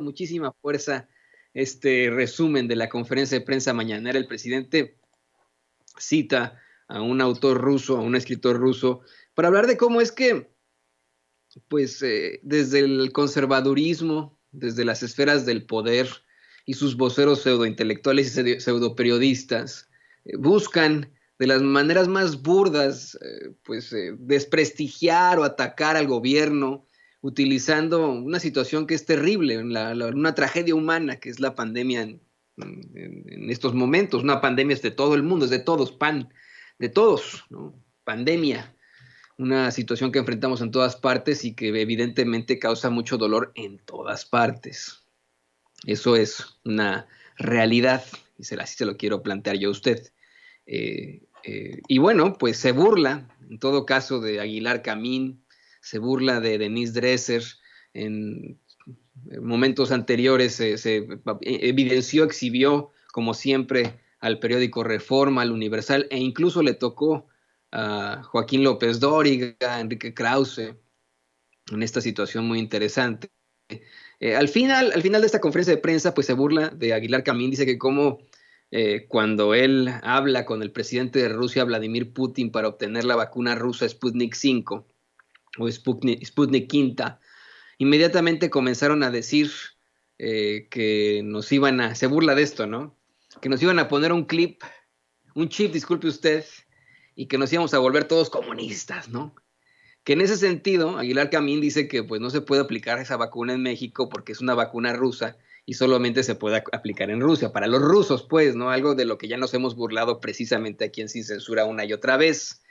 muchísima fuerza este resumen de la conferencia de prensa mañanera. El presidente cita a un autor ruso, a un escritor ruso, para hablar de cómo es que, pues, desde el conservadurismo, desde las esferas del poder y sus voceros pseudointelectuales y pseudoperiodistas, buscan de las maneras más burdas, desprestigiar o atacar al gobierno, utilizando una situación que es terrible, una tragedia humana que es la pandemia en estos momentos. Una pandemia es de todo el mundo, es de todos, de todos, ¿no? Pandemia, una situación que enfrentamos en todas partes y que evidentemente causa mucho dolor en todas partes. Eso es una realidad y así se lo quiero plantear yo a usted. Y bueno, pues se burla, en todo caso, de Aguilar Camín, se burla de Denise Dresser. En momentos anteriores se evidenció, exhibió, como siempre, al periódico Reforma, al Universal, e incluso le tocó a Joaquín López Dóriga, a Enrique Krause, en esta situación muy interesante. Al final de esta conferencia de prensa, pues se burla de Aguilar Camín, dice que como cuando él habla con el presidente de Rusia, Vladimir Putin, para obtener la vacuna rusa Sputnik 5 o Sputnik Quinta, inmediatamente comenzaron a decir que nos iban se burla de esto, ¿no? Que nos iban a poner un chip, disculpe usted, y que nos íbamos a volver todos comunistas, ¿no? Que en ese sentido, Aguilar Camín dice que pues no se puede aplicar esa vacuna en México porque es una vacuna rusa y solamente se puede aplicar en Rusia, para los rusos, pues, ¿no? Algo de lo que ya nos hemos burlado precisamente aquí en Sin Censura una y otra vez.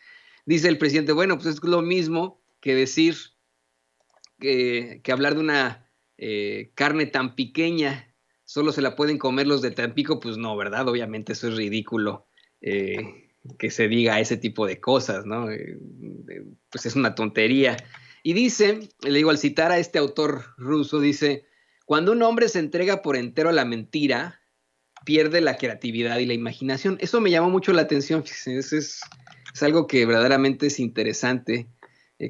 Dice el presidente, bueno, pues es lo mismo que decir que hablar de una carne tan pequeña, solo se la pueden comer los de Tampico, pues no, ¿verdad? Obviamente eso es ridículo. Que se diga ese tipo de cosas, ¿no? Pues es una tontería. Y dice, le digo, al citar a este autor ruso, dice, cuando un hombre se entrega por entero a la mentira, pierde la creatividad y la imaginación. Eso me llamó mucho la atención, es algo que verdaderamente es interesante,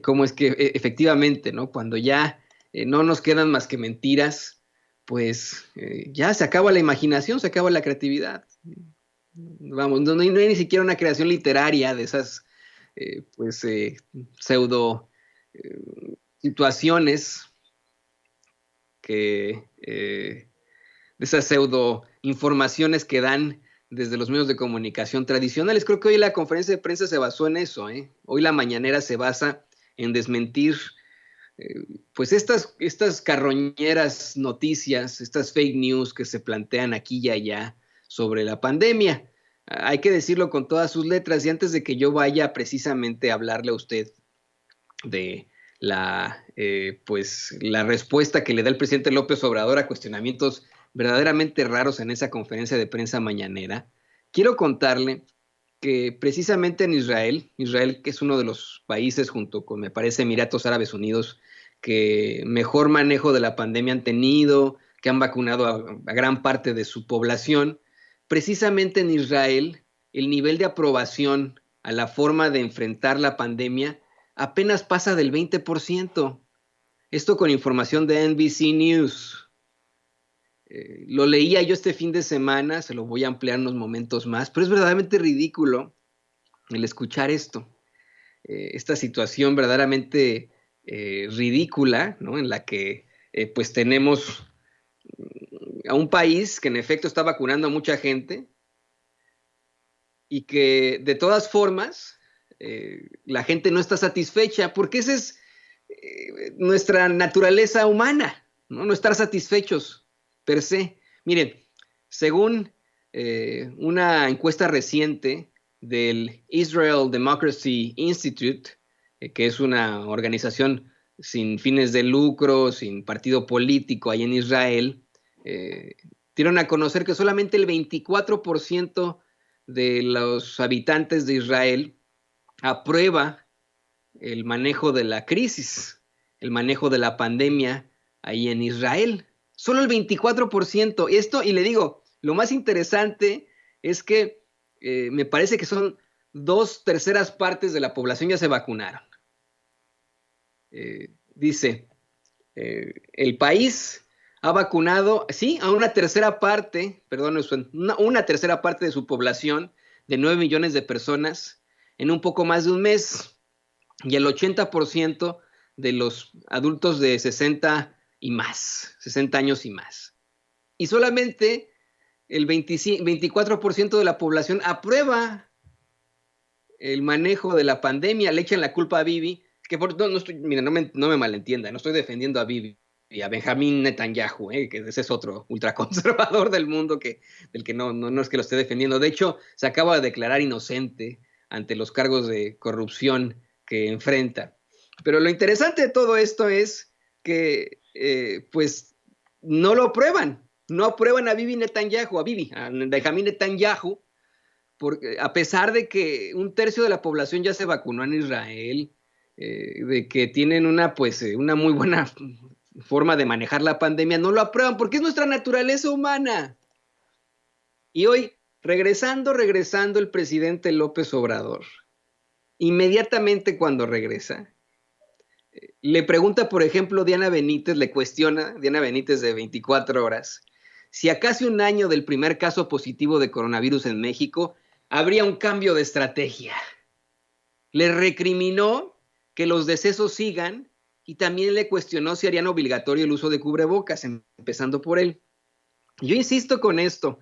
cómo es que efectivamente, ¿no? Cuando ya no nos quedan más que mentiras, pues ya se acaba la imaginación, se acaba la creatividad. Vamos, no hay ni siquiera una creación literaria de esas pseudo situaciones de esas pseudo informaciones que dan desde los medios de comunicación tradicionales. Creo que hoy la conferencia de prensa se basó en eso, ¿eh? Hoy la mañanera se basa en desmentir pues estas carroñeras noticias, estas fake news que se plantean aquí y allá sobre la pandemia. Hay que decirlo con todas sus letras. Y antes de que yo vaya precisamente a hablarle a usted de la respuesta que le da el presidente López Obrador a cuestionamientos verdaderamente raros en esa conferencia de prensa mañanera, quiero contarle que precisamente en Israel, que es uno de los países junto con, me parece, Emiratos Árabes Unidos, que mejor manejo de la pandemia han tenido, que han vacunado a gran parte de su población, precisamente en Israel el nivel de aprobación a la forma de enfrentar la pandemia apenas pasa del 20%. Esto con información de NBC News. Lo leía yo este fin de semana, se lo voy a ampliar unos momentos más, pero es verdaderamente ridículo el escuchar esto. Esta situación verdaderamente ridícula, ¿no? En la que pues tenemos a un país que en efecto está vacunando a mucha gente y que de todas formas la gente no está satisfecha, porque esa es nuestra naturaleza humana, ¿no? No estar satisfechos per se. Miren, según una encuesta reciente del Israel Democracy Institute, que es una organización sin fines de lucro, sin partido político ahí en Israel, dieron a conocer que solamente el 24% de los habitantes de Israel aprueba el manejo de la crisis, el manejo de la pandemia ahí en Israel. Solo el 24%. Esto, y le digo, lo más interesante es que me parece que son 2/3 de la población ya se vacunaron. Dice, el país ha vacunado, sí, a una tercera parte, perdón, una tercera parte de su población, de 9 millones de personas, en un poco más de un mes. Y el 80% de los adultos de 60 y más, 60 años y más. Y solamente el 24% de la población aprueba el manejo de la pandemia, le echan la culpa a Bibi, que no estoy, mira, no me malentienda, no estoy defendiendo a Bibi y a Benjamín Netanyahu, que ese es otro ultraconservador del mundo del que no es que lo esté defendiendo. De hecho, se acaba de declarar inocente ante los cargos de corrupción que enfrenta. Pero lo interesante de todo esto es que, pues, no lo aprueban. No aprueban a Bibi Netanyahu, a Benjamín Netanyahu, porque a pesar de que un tercio de la población ya se vacunó en Israel, de que tienen una muy buena forma de manejar la pandemia, no lo aprueban porque es nuestra naturaleza humana. Y hoy, regresando el presidente López Obrador, inmediatamente cuando regresa, le pregunta, por ejemplo, Diana Benítez, le cuestiona, Diana Benítez de 24 horas, si a casi un año del primer caso positivo de coronavirus en México, habría un cambio de estrategia. Le recriminó que los decesos sigan y también le cuestionó si harían obligatorio el uso de cubrebocas, empezando por él. Yo insisto con esto,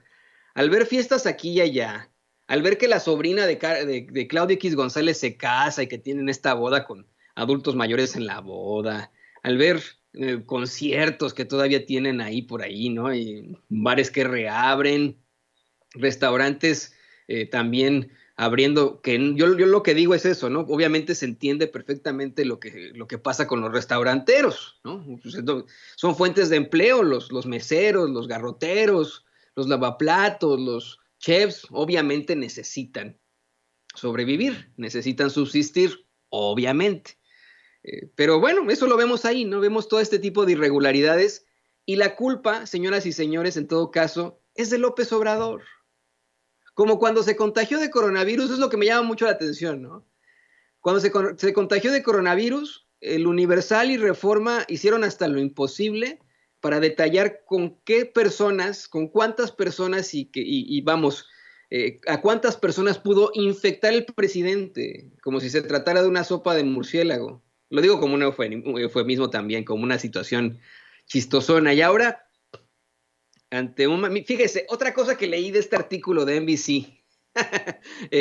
al ver fiestas aquí y allá, al ver que la sobrina de Claudia X González se casa y que tienen esta boda con adultos mayores en la boda, al ver conciertos que todavía tienen ahí por ahí, ¿no? Y bares que reabren, restaurantes también abriendo, que yo lo que digo es eso, ¿no? Obviamente se entiende perfectamente lo que pasa con los restauranteros, ¿no? Pues, son fuentes de empleo, los meseros, los garroteros, los lavaplatos, los chefs, obviamente necesitan sobrevivir, necesitan subsistir, obviamente. Pero bueno, eso lo vemos ahí, ¿no? Vemos todo este tipo de irregularidades y la culpa, señoras y señores, en todo caso, es de López Obrador. Como cuando se contagió de coronavirus, es lo que me llama mucho la atención, ¿no? Cuando se contagió de coronavirus, el Universal y Reforma hicieron hasta lo imposible para detallar con qué personas, con cuántas personas y vamos, a cuántas personas pudo infectar el presidente, como si se tratara de una sopa de murciélago. Lo digo como un eufemismo también, como una situación chistosona. Y ahora fíjese, otra cosa que leí de este artículo de NBC,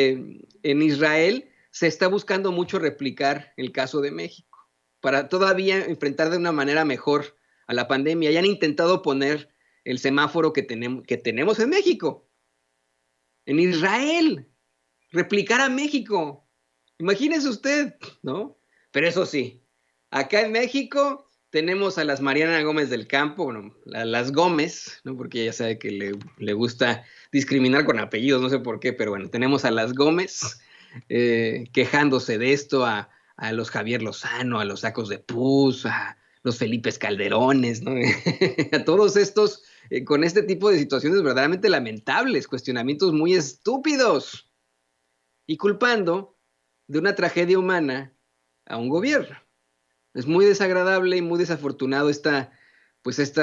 en Israel se está buscando mucho replicar el caso de México para todavía enfrentar de una manera mejor a la pandemia. Ya han intentado poner el semáforo que tenemos en México, en Israel, replicar a México. Imagínese usted, ¿no? Pero eso sí, acá en México tenemos a las Mariana Gómez del Campo, bueno, a las Gómez, ¿no? Porque ella sabe que le gusta discriminar con apellidos, no sé por qué, pero bueno, tenemos a las Gómez quejándose de esto, a los Javier Lozano, a los Sacos de Pus, a los Felipes Calderones, ¿no? A todos estos con este tipo de situaciones verdaderamente lamentables, cuestionamientos muy estúpidos y culpando de una tragedia humana a un gobierno. Es muy desagradable y muy desafortunado esta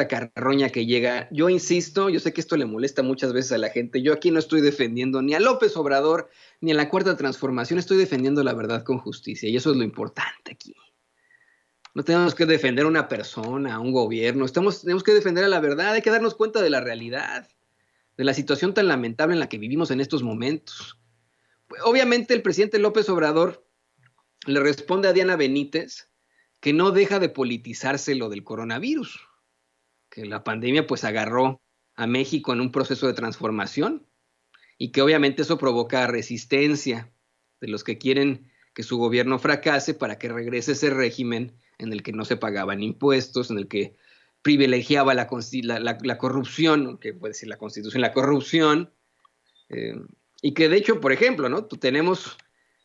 carroña que llega. Yo insisto, yo sé que esto le molesta muchas veces a la gente. Yo aquí no estoy defendiendo ni a López Obrador ni a la Cuarta Transformación, estoy defendiendo la verdad con justicia y eso es lo importante aquí. No tenemos que defender a una persona, a un gobierno, tenemos que defender a la verdad, hay que darnos cuenta de la realidad, de la situación tan lamentable en la que vivimos en estos momentos. Obviamente el presidente López Obrador le responde a Diana Benítez que no deja de politizarse lo del coronavirus, que la pandemia pues agarró a México en un proceso de transformación y que obviamente eso provoca resistencia de los que quieren que su gobierno fracase para que regrese ese régimen en el que no se pagaban impuestos, en el que privilegiaba la corrupción, que puede decir la Constitución, la corrupción, eh, y que de hecho, por ejemplo, ¿no? Tenemos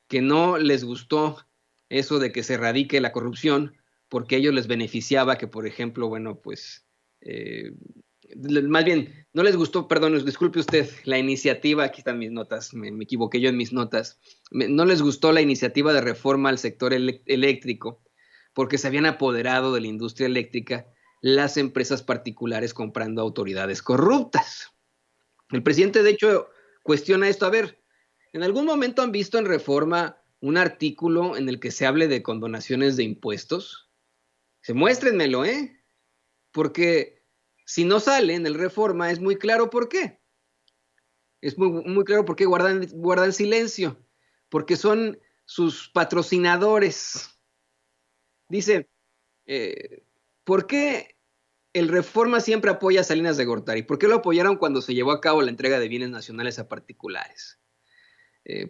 que no les gustó eso de que se erradique la corrupción, porque a ellos les beneficiaba que, por ejemplo, bueno, pues, más bien, no les gustó, perdón, disculpe usted, la iniciativa, aquí están mis notas, me equivoqué yo en mis notas, no les gustó la iniciativa de reforma al sector eléctrico, porque se habían apoderado de la industria eléctrica las empresas particulares comprando autoridades corruptas. El presidente, de hecho, cuestiona esto. A ver, ¿en algún momento han visto en Reforma un artículo en el que se hable de condonaciones de impuestos? Muéstrenmelo, ¿eh? Porque si no sale en el Reforma es muy claro por qué. Es muy claro por qué guardan silencio. Porque son sus patrocinadores. Dice, ¿por qué el Reforma siempre apoya a Salinas de Gortari? ¿Por qué lo apoyaron cuando se llevó a cabo la entrega de bienes nacionales a particulares?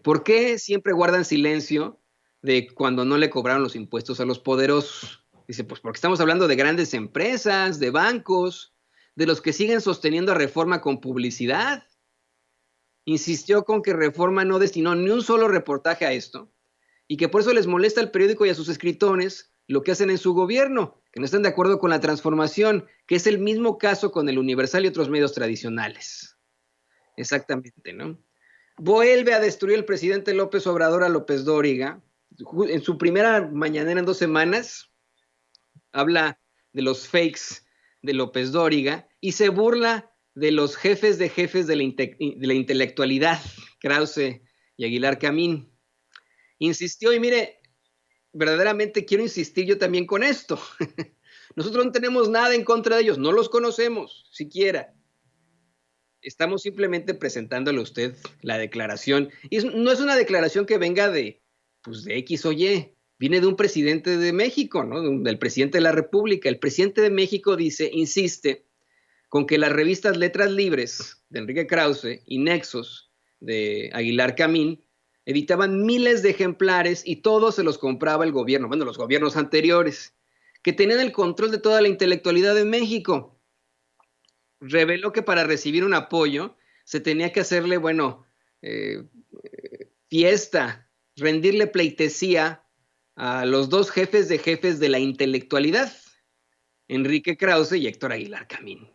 ¿Por qué siempre guardan silencio de cuando no le cobraron los impuestos a los poderosos? Dice, pues porque estamos hablando de grandes empresas, de bancos, de los que siguen sosteniendo a Reforma con publicidad. Insistió con que Reforma no destinó ni un solo reportaje a esto y que por eso les molesta al periódico y a sus escritores lo que hacen en su gobierno, que no están de acuerdo con la transformación, que es el mismo caso con el Universal y otros medios tradicionales. Exactamente, ¿no? Vuelve a destruir el presidente López Obrador a López Dóriga. En su primera mañanera en 2 semanas, habla de los fakes de López Dóriga y se burla de los jefes de la intelectualidad, Krause y Aguilar Camín. Insistió y mire, verdaderamente quiero insistir yo también con esto. Nosotros no tenemos nada en contra de ellos, no los conocemos siquiera. Estamos simplemente presentándole a usted la declaración. Y no es una declaración que venga pues de X o Y, viene de un presidente de México, ¿no? Del presidente de la República. El presidente de México insiste con que las revistas Letras Libres de Enrique Krause y Nexos de Aguilar Camín editaban miles de ejemplares y todos se los compraba el gobierno, bueno, los gobiernos anteriores, que tenían el control de toda la intelectualidad de México. Reveló que para recibir un apoyo se tenía que hacerle, bueno, fiesta, rendirle pleitesía a los dos jefes de la intelectualidad, Enrique Krause y Héctor Aguilar Camín.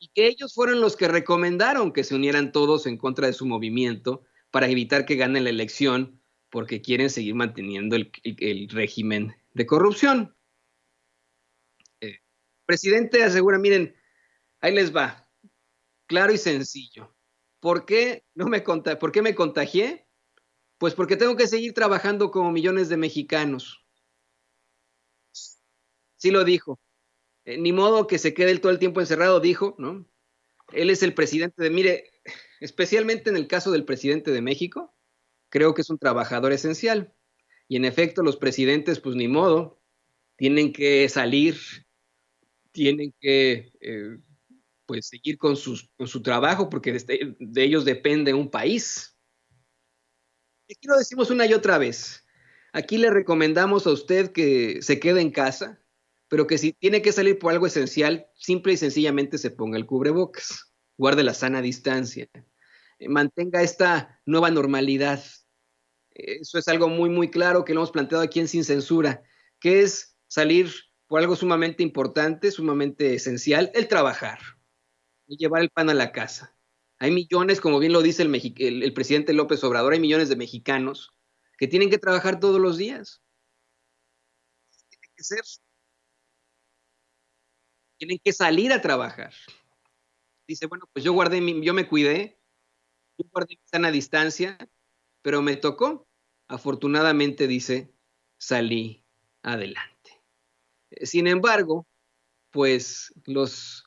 Y que ellos fueron los que recomendaron que se unieran todos en contra de su movimiento para evitar que gane la elección porque quieren seguir manteniendo el régimen de corrupción. El presidente asegura, miren, ahí les va, claro y sencillo. ¿Por qué me contagié? Pues porque tengo que seguir trabajando como millones de mexicanos. Sí lo dijo. Ni modo que se quede él todo el tiempo encerrado, dijo, ¿no? Él es el presidente mire, especialmente en el caso del presidente de México, creo que es un trabajador esencial. Y en efecto, los presidentes, pues ni modo, tienen que salir, tienen que pues seguir con su trabajo, porque de ellos depende un país. Y aquí lo decimos una y otra vez. Aquí le recomendamos a usted que se quede en casa, pero que si tiene que salir por algo esencial, simple y sencillamente se ponga el cubrebocas, guarde la sana distancia, mantenga esta nueva normalidad. Eso es algo muy claro que lo hemos planteado aquí en Sin Censura, que es salir por algo sumamente importante, sumamente esencial, el trabajar y llevar el pan a la casa. Hay millones, como bien lo dice el presidente López Obrador, hay millones de mexicanos que tienen que trabajar todos los días. Tienen que ser, tienen que salir a trabajar. Dice, bueno, pues yo me cuidé, yo guardé mi sana distancia, pero me tocó. Afortunadamente, dice, salí adelante. Sin embargo, pues los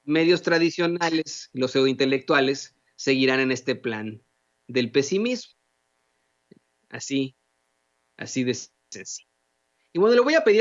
medios tradicionales, los pseudointelectuales, seguirán en este plan del pesimismo. Así de sencillo. Y bueno, le voy a pedir